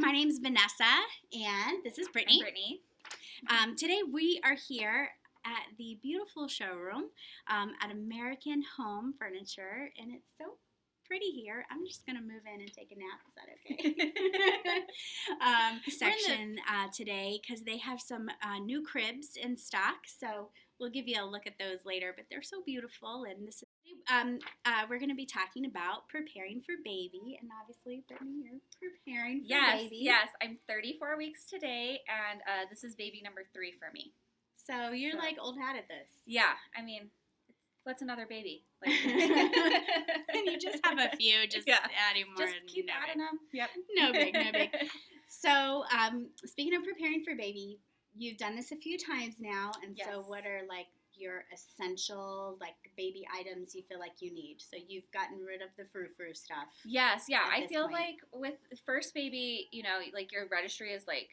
My name's Vanessa, and this is Brittany. I'm Brittany. Today we are here at the beautiful showroom at American Home Furniture, and it's so pretty here. I'm just going to move in and take a nap. Is that okay? Section today because they have some new cribs in stock, so we'll give you a look at those later, but they're so beautiful. And this is we're going to be talking about preparing for baby, and obviously, Brittany, you're preparing for baby. Yes, I'm 34 weeks today, and this is baby number 3 for me. So you're like old hat at this. Yeah, I mean, what's another baby? Like, and you just have a few, adding more. Just keep adding them. Yep. No big. So, speaking of preparing for baby, you've done this a few times now, and so what are like your essential like baby items you feel like you need? So you've gotten rid of the frou-frou stuff. Yes, yeah. I feel like with the first baby, you know, like your registry is like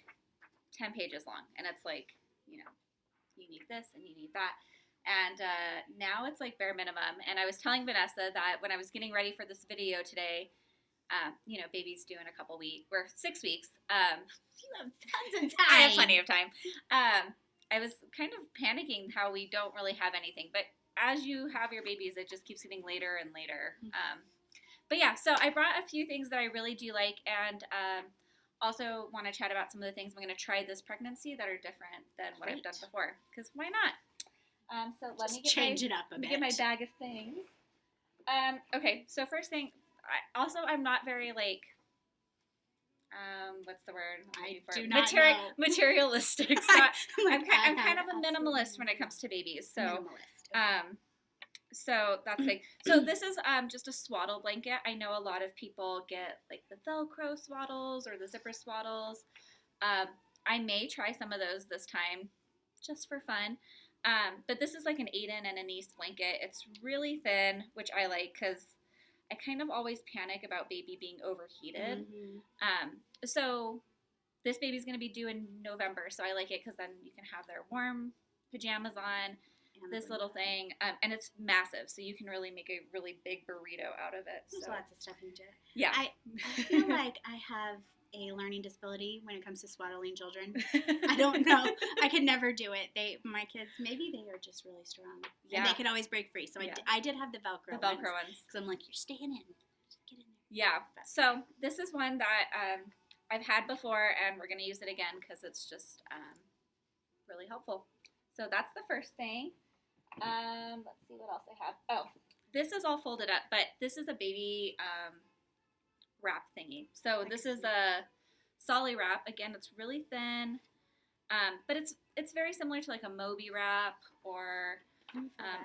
10 pages long, and it's like, you know, you need this and you need that. And now it's like bare minimum. And I was telling Vanessa that when I was getting ready for this video today, you know, baby's due in a couple weeks, or 6 weeks. You have tons of time. I have plenty of time. I was kind of panicking how we don't really have anything. But as you have your babies, it just keeps getting later and later. But yeah, so I brought a few things that I really do like, and also want to chat about some of the things I'm going to try this pregnancy that are different than what I've done before. Because why not? So let me change it up a bit. Get my bag of things. Okay, so first thing, I'm not very like, what's the word? I do not know. Materialistic. So I'm kind of a minimalist when it comes to babies. So, so that's like, so this is just a swaddle blanket. I know a lot of people get like the Velcro swaddles or the zipper swaddles. I may try some of those this time, just for fun. But this is like an Aiden and a niece blanket. It's really thin, which I like because I kind of always panic about baby being overheated. So this baby's going to be due in November, so I like it because then you can have their warm pajamas on, this little thing, and it's massive, so you can really make a really big burrito out of it. There's lots of stuff in it. Yeah. I feel like I have a learning disability when it comes to swaddling children. I don't know. I could never do it. My kids, maybe they are just really strong. Yeah. And they could always break free. So I did have the Velcro ones. Because I'm like, you're staying in. Just get in there. Yeah. So this is one that I've had before, and we're going to use it again because it's just really helpful. So that's the first thing. Let's see what else I have. Oh, this is all folded up, but this is a baby wrap thingy. So this is a Solly wrap. Again, it's really thin, but it's very similar to like a Moby wrap or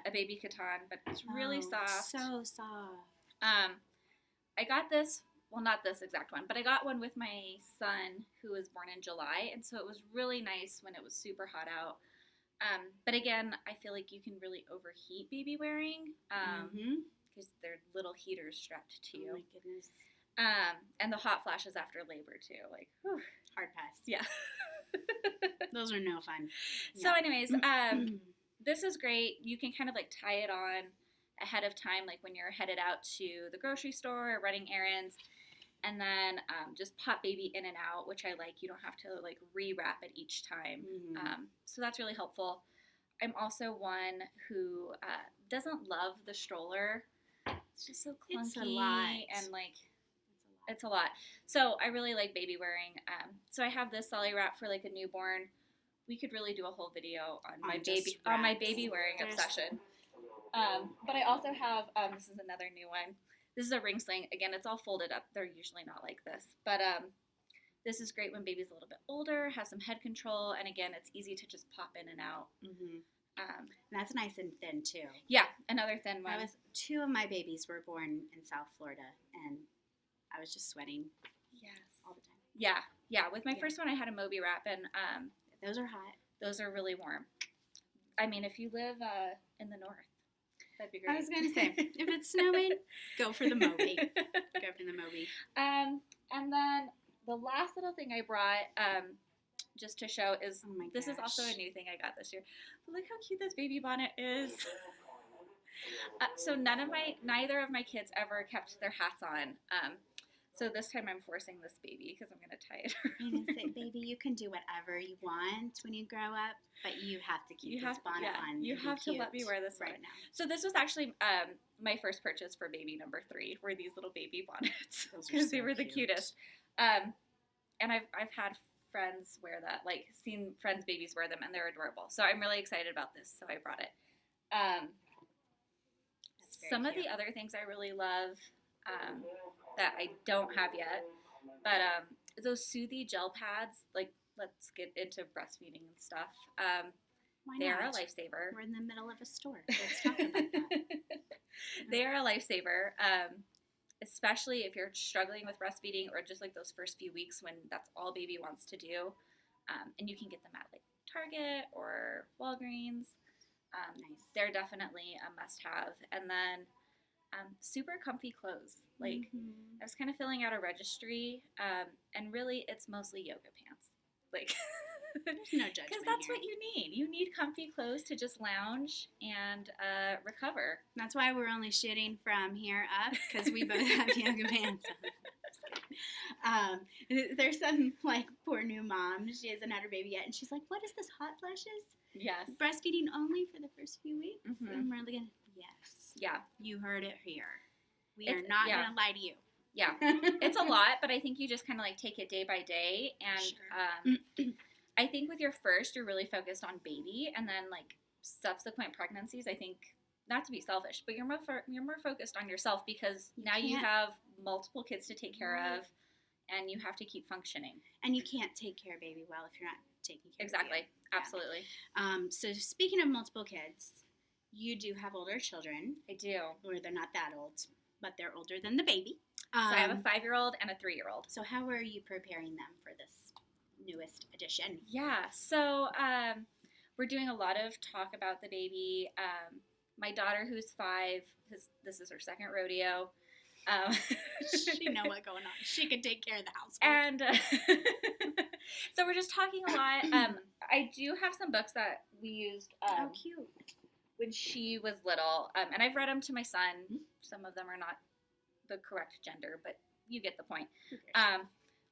a baby Catan, but it's really soft. So soft. I got this, well, not this exact one, but I got one with my son who was born in July, and so it was really nice when it was super hot out. But again, I feel like you can really overheat baby wearing because they're little heaters strapped to you. Oh my goodness. And the hot flashes after labor too, like whew. Hard pass. Yeah. Those are no fun. So anyways, this is great. You can kind of like tie it on ahead of time, like when you're headed out to the grocery store or running errands, and then just pop baby in and out, which I like. You don't have to like rewrap it each time. So that's really helpful. I'm also one who doesn't love the stroller. It's just so clunky. It's a lot. And like, it's a lot. So I really like baby wearing. So I have this Solly wrap for like a newborn. We could really do a whole video on my baby wearing obsession. But I also have this is another new one. This is a ring sling. Again, it's all folded up. They're usually not like this, but this is great when baby's a little bit older, has some head control, and again, it's easy to just pop in and out. And that's nice and thin too. Yeah, another thin one. 2 of my babies were born in South Florida, and I was just sweating. All the time. Yeah. With my first one, I had a Moby wrap, and those are hot. Those are really warm. I mean, if you live in the north, that'd be great. I was going to say, if it's snowing, go for the Moby. And then the last little thing I brought, just to show, is this is also a new thing I got this year. But look how cute this baby bonnet is. So neither of my kids ever kept their hats on. So this time I'm forcing this baby because I'm going to tie it I'm going to say, baby, you can do whatever you want when you grow up, but you have to keep this bonnet on. You have to let me wear this right one. now. So this was actually my first purchase for baby number 3, were these little baby bonnets. Those are Because so they were the cute. cutest. And I've had friends wear that, like seen friends' babies wear them, and they're adorable. So I'm really excited about this, so I brought it. Some of the other things I really love that I don't have yet, but those Soothy gel pads, like let's get into breastfeeding and stuff. Why They're not? a lifesaver. We're in the middle of a store. Let's talk about that. They are a lifesaver, especially if you're struggling with breastfeeding or just like those first few weeks when that's all baby wants to do. And you can get them at like Target or Walgreens. Nice. They're definitely a must-have. And then super comfy clothes. Like I was kind of filling out a registry, and really it's mostly yoga pants. Like There's no judgment because that's here. what you need. You need comfy clothes to just lounge and recover. That's why we're only shooting from here up, because we both have yoga pants on. There's some like poor new mom. She hasn't had her baby yet, and she's like, "What is this, hot flashes? Yes. Breastfeeding only for the first few weeks?" Mhm. And we're like, "Yes, Yeah. you heard it here. We It's- are not yeah. gonna lie to you." Yeah. It's a lot, but I think you just kind of like take it day by day. And I think with your first, you're really focused on baby, and then like subsequent pregnancies, I think, not to be selfish, but you're more focused on yourself because now you can't- have multiple kids to take care of, and you have to keep functioning. And you can't take care of baby well if you're not taking care of Exactly. you. Absolutely. So speaking of multiple kids, you do have older children, I do. or they're not that old, but they're older than the baby. So I have a 5-year-old and a 3-year-old. So how are you preparing them for this newest addition? Yeah, so we're doing a lot of talk about the baby. My daughter, who's 5, this is her second rodeo. She know what's going on. She can take care of the household. And so we're just talking a lot. I do have some books that we used Oh, cute. when she was little, and I've read them to my son. Some of them are not the correct gender, but you get the point.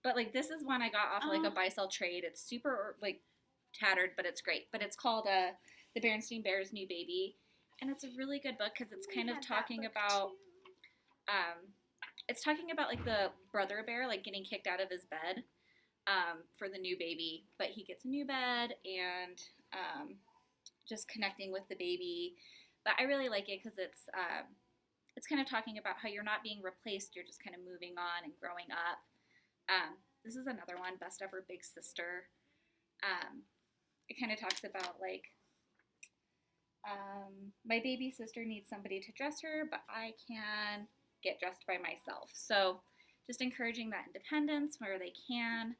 But like this is one I got off like a buy-sell trade. It's super like tattered, but it's great. But it's called The Berenstain Bears' New Baby, and it's a really good book because it's kind of talking about it's talking about like the brother bear like getting kicked out of his bed for the new baby, but he gets a new bed and just connecting with the baby. But I really like it because it's kind of talking about how you're not being replaced, you're just kind of moving on and growing up. This is another one, Best Ever Big Sister. It kind of talks about like my baby sister needs somebody to dress her, but I can get dressed by myself. So just encouraging that independence where they can,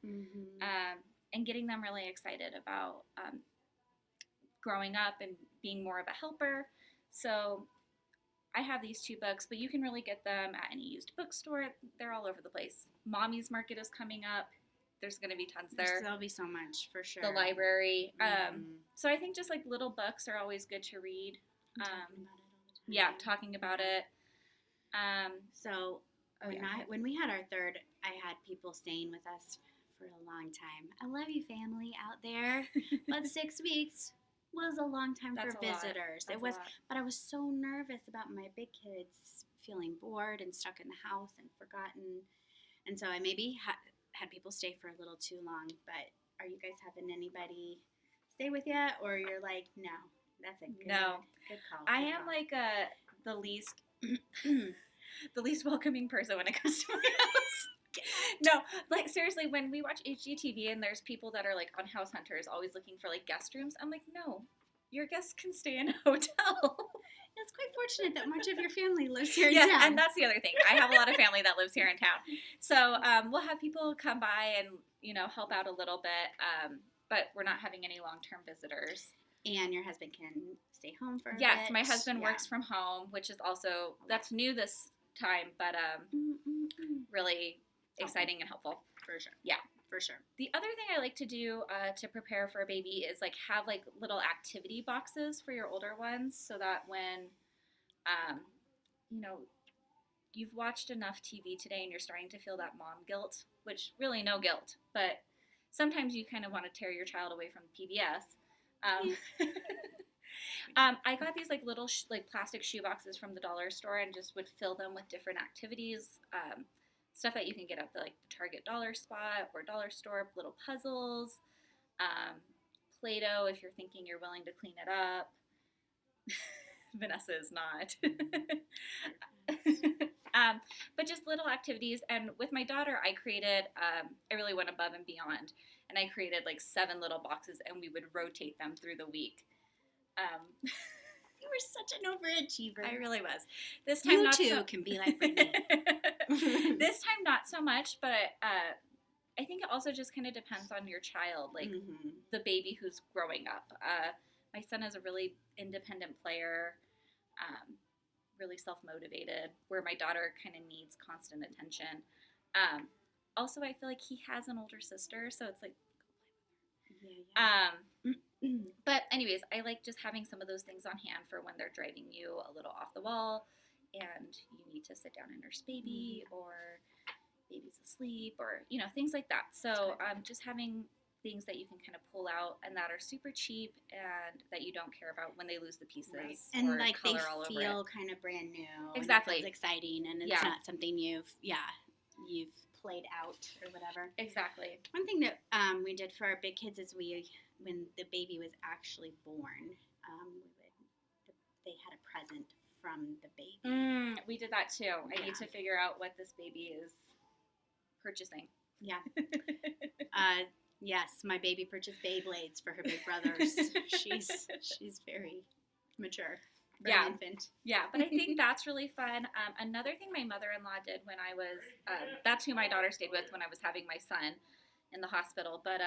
and getting them really excited about growing up and being more of a helper. So I have these 2 books, but you can really get them at any used bookstore. They're all over the place. Mommy's Market is coming up. There's going to be tons there. There'll be so much for sure. The library. So I think just like little books are always good to read. Talking about it. So when we had our third, I had people staying with us for a long time. I love you, family out there. But 6 weeks was a long time for visitors. It was, but I was so nervous about my big kids feeling bored and stuck in the house and forgotten. And so I maybe had people stay for a little too long. But are you guys having anybody stay with you, or you're like, no, that's a good call. I am like the least the least welcoming person when it comes to my house. No, like seriously, when we watch HGTV and there's people that are like on House Hunters always looking for like guest rooms, I'm like, no, your guests can stay in a hotel. It's quite fortunate that much of your family lives here in Yes, town. and that's the other thing. I have a lot of family that lives here in town. So we'll have people come by and, help out a little bit, but we're not having any long-term visitors. And your husband can stay home for a bit. Yes, my husband works from home, which is also, that's new this time, but really exciting and helpful. For sure. Yeah. For sure. The other thing I like to do to prepare for a baby is like have like little activity boxes for your older ones so that when, you've watched enough TV today and you're starting to feel that mom guilt, which really no guilt, but sometimes you kind of want to tear your child away from PBS. I got these like little like plastic shoe boxes from the dollar store and just would fill them with different activities, stuff that you can get at the like Target dollar spot or dollar store, little puzzles, Play-Doh if you're thinking you're willing to clean it up. Vanessa is not. But just little activities. And with my daughter, I created, I really went above and beyond. And I created like 7 little boxes and we would rotate them through the week. You were such an overachiever. I really was. This time, You not too so. can be like Brittany. This time, not so much, but I think it also just kind of depends on your child, like the baby who's growing up. My son is a really independent player, really self-motivated, where my daughter kind of needs constant attention. Also, I feel like he has an older sister, so it's like, but anyways, I like just having some of those things on hand for when they're driving you a little off the wall and you need to sit down and nurse baby or baby's asleep or, you know, things like that. So just having things that you can kind of pull out and that are super cheap and that you don't care about when they lose the pieces and or like color they all over feel it. kind of brand new. Exactly. And it feels exciting and it's not something you've played out or whatever. Exactly. One thing that we did for our big kids is when the baby was actually born, they had a present from the baby. We did that too. I need to figure out what this baby is purchasing. Yeah. Yes, my baby purchased Beyblades for her big brothers. She's very mature. For an infant. Yeah, but I think that's really fun. Another thing my mother-in-law did when I was, that's who my daughter stayed with when I was having my son in the hospital, but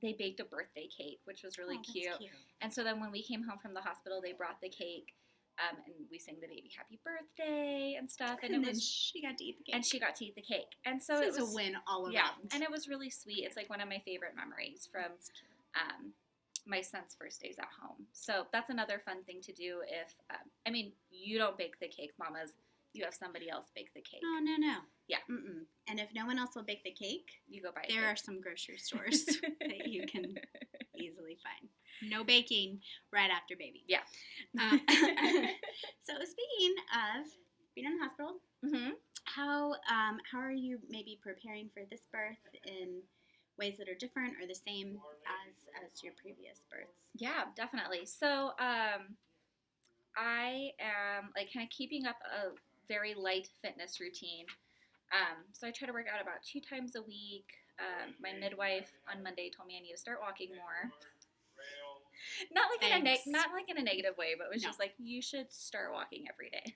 they baked a birthday cake, which was really cute. And so then when we came home from the hospital, they brought the cake, and we sang the baby happy birthday and stuff. And then she got to eat the cake. And she got to eat the cake. And so it was a win all around. Yeah, and it was really sweet. It's like one of my favorite memories from my son's first days at home. So that's another fun thing to do if, I mean, you don't bake the cake, mamas. You have somebody else bake the cake. Oh, no. Yeah. And if no one else will bake the cake, you go buy it. There are some grocery stores that you can easily find. No baking right after baby. Yeah. So speaking of being in the hospital, how are you maybe preparing for this birth in ways that are different or the same as your previous births? Yeah, definitely. So I am like kind of keeping up a very light fitness routine. So I try to work out about 2 times a week. My midwife on Monday told me I need to start walking more. Not like in a negative way, but it was just like, you should start walking every day.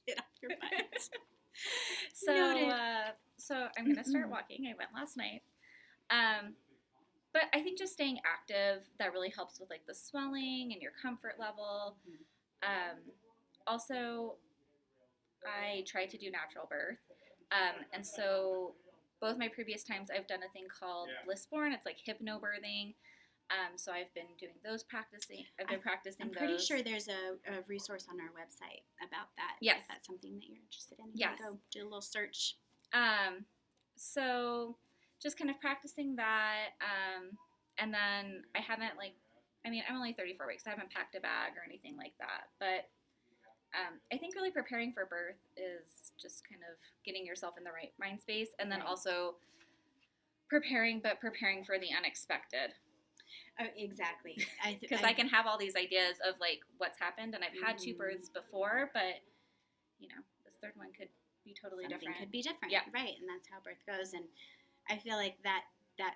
Get off your butt. So I'm going to start walking. I went last night. But I think just staying active, that really helps with like the swelling and your comfort level. Also, I tried to do natural birth. And so both my previous times I've done a thing called Blissborn. It's like hypnobirthing. So I've been doing those practicing. I've been practicing those. I'm pretty sure there's a resource on our website about that. Yes. If that's something that you're interested in. Yes. Go do a little search. So just kind of practicing that. And then I'm only 34 weeks. I haven't packed a bag or anything like that. But I think really preparing for birth is just kind of getting yourself in the right mind space. And then also preparing for the unexpected. Oh, exactly. Because I can have all these ideas of like what's happened, and I've had 2 births before, but you know, this third one could be totally different. Could be different. Yeah. Right. And that's how birth goes. And I feel like that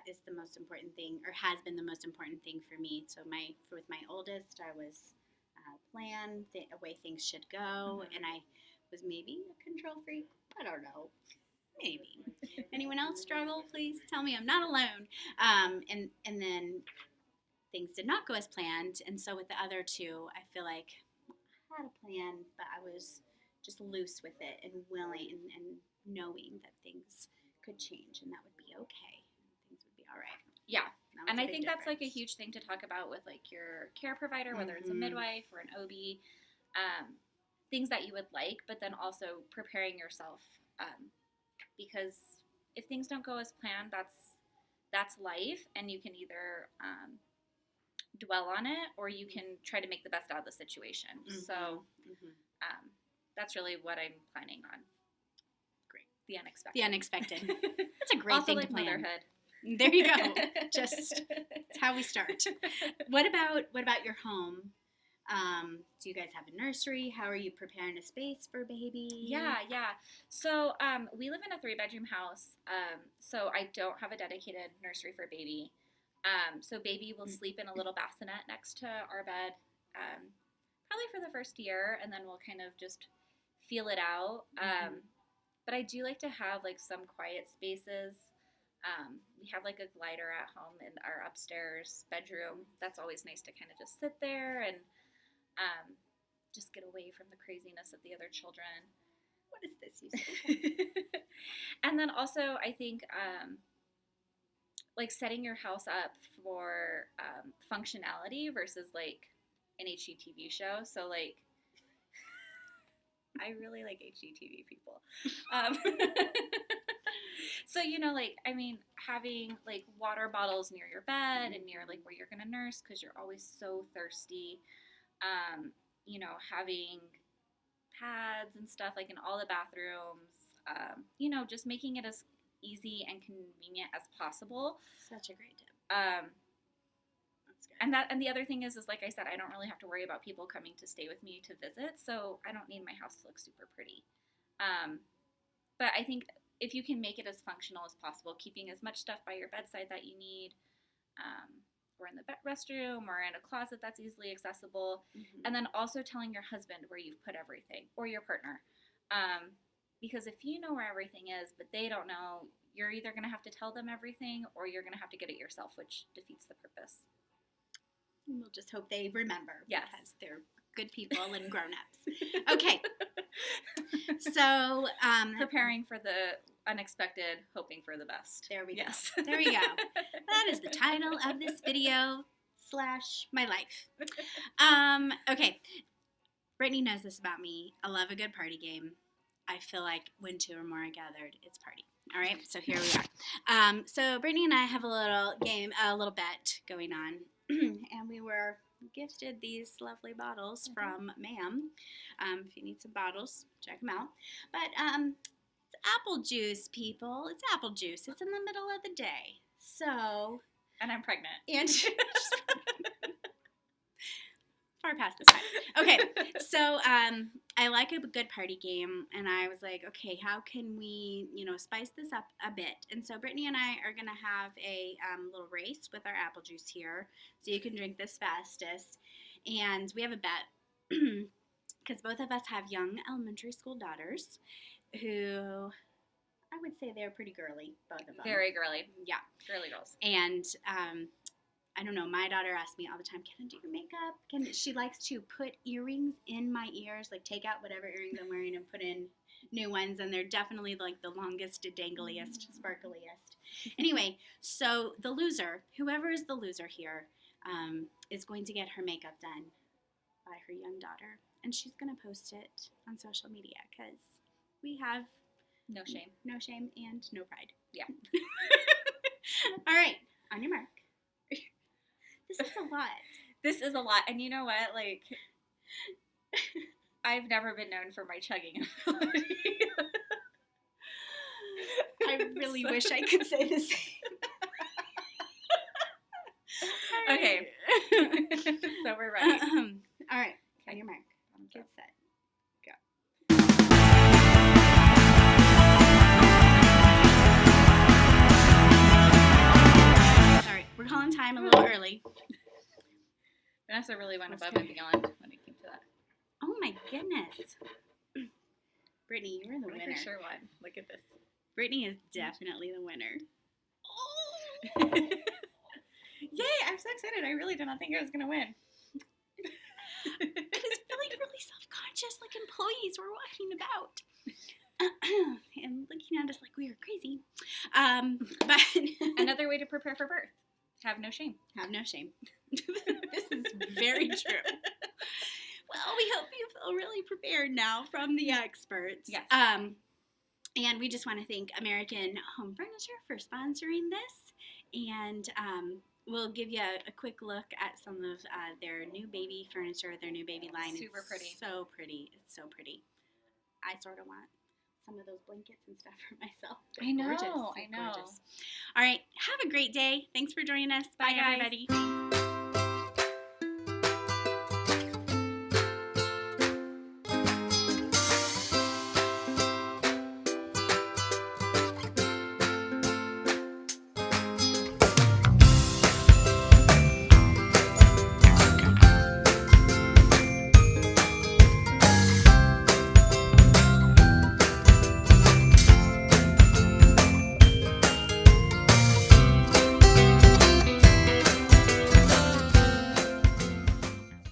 is the most important thing, or has been the most important thing for me. So with my oldest, I was plan the way things should go, and I was maybe a control freak. I don't know. Maybe. Anyone else struggle? Please tell me I'm not alone. And then things did not go as planned, and so with the other 2, I feel like I had a plan, but I was just loose with it and willing and knowing that things could change and that would be okay. Things would be all right. Yeah. And I think difference. that's like a huge thing to talk about with like your care provider, whether it's a midwife or an OB. things that you would like, but then also preparing yourself, because if things don't go as planned, that's life, and you can either dwell on it, or you can try to make the best out of the situation. So that's really what I'm planning on. Great. The unexpected. The unexpected. That's a great also, thing like to plan. motherhood. There you go. Just it's how we start. What about your home? Do you guys have a nursery? How are you preparing a space for baby? Yeah. So we live in a 3-bedroom house. So I don't have a dedicated nursery for baby. So baby will sleep in a little bassinet next to our bed, probably for the first year, and then we'll kind of just feel it out. But I do like to have like some quiet spaces. We have like a glider at home in our upstairs bedroom. That's always nice to kind of just sit there and just get away from the craziness of the other children. What is this you say? And then also, I think like setting your house up for functionality versus like an HGTV show. So like, I really like HGTV people. So, like, I mean, having like water bottles near your bed and near like where you're going to nurse because you're always so thirsty. Having pads and stuff like in all the bathrooms, just making it as easy and convenient as possible. Such a great tip. That's good. And the other thing is like I said, I don't really have to worry about people coming to stay with me to visit, so I don't need my house to look super pretty. But I think if you can make it as functional as possible, keeping as much stuff by your bedside that you need, or in the restroom, or in a closet that's easily accessible, and then also telling your husband where you've put everything, or your partner. Because if you know where everything is, but they don't know, you're either going to have to tell them everything, or you're going to have to get it yourself, which defeats the purpose. We'll just hope they remember. Yes. Because they're good people and grown-ups. Okay. So, preparing for the unexpected, hoping for the best. There we go. Yes. There we go. That is the title of this video / my life. Okay. Brittany knows this about me. I love a good party game. I feel like when 2 or more are gathered, it's party. All right, so here we are. So Brittany and I have a little game, a little bet going on, and we were gifted these lovely bottles from Ma'am. If you need some bottles, check them out. But it's apple juice, people. It's apple juice. It's in the middle of the day. So. And I'm pregnant. And far past this time. Okay, so I like a good party game, and I was like, okay, how can we, spice this up a bit? And so Brittany and I are going to have a little race with our apple juice here, so you can drink this fastest. And we have a bet, because both of us have young elementary school daughters who, I would say they're pretty girly, both of them. Very girly. Yeah. Girly girls. And I don't know, my daughter asks me all the time, can I do your makeup? She likes to put earrings in my ears, like take out whatever earrings I'm wearing and put in new ones, and they're definitely like the longest, dangliest, sparkliest. Anyway, so the loser, whoever is the loser here, is going to get her makeup done by her young daughter, and she's going to post it on social media because we have no shame and no pride. Yeah. All right, on your mark. This is a lot. This is a lot. And you know what? Like, I've never been known for my chugging ability. I really wish I could say the same. Okay. So we're ready. All right. On your mark. Get set. Go. All right. We're calling time a little early. Vanessa really went above and beyond when it came to that. Oh my goodness. Brittany, you're the winner. For sure won. Look at this. Brittany is definitely the winner. Oh! Yay! I'm so excited. I really did not think I was going to win. I was feeling really self-conscious, like employees were walking about and looking at us like we were crazy. But another way to prepare for birth. Have no shame. Have no shame. This is very true. Well, we hope you feel really prepared now from the experts. Yes. And we just want to thank American Home Furniture for sponsoring this. And we'll give you a quick look at some of their new baby furniture, their new baby line. Super pretty. So pretty. It's so pretty. I sort of want some of those blankets and stuff for myself. They're I know. gorgeous. I know. Gorgeous. All right. Have a great day. Thanks for joining us. Bye, Bye guys. everybody.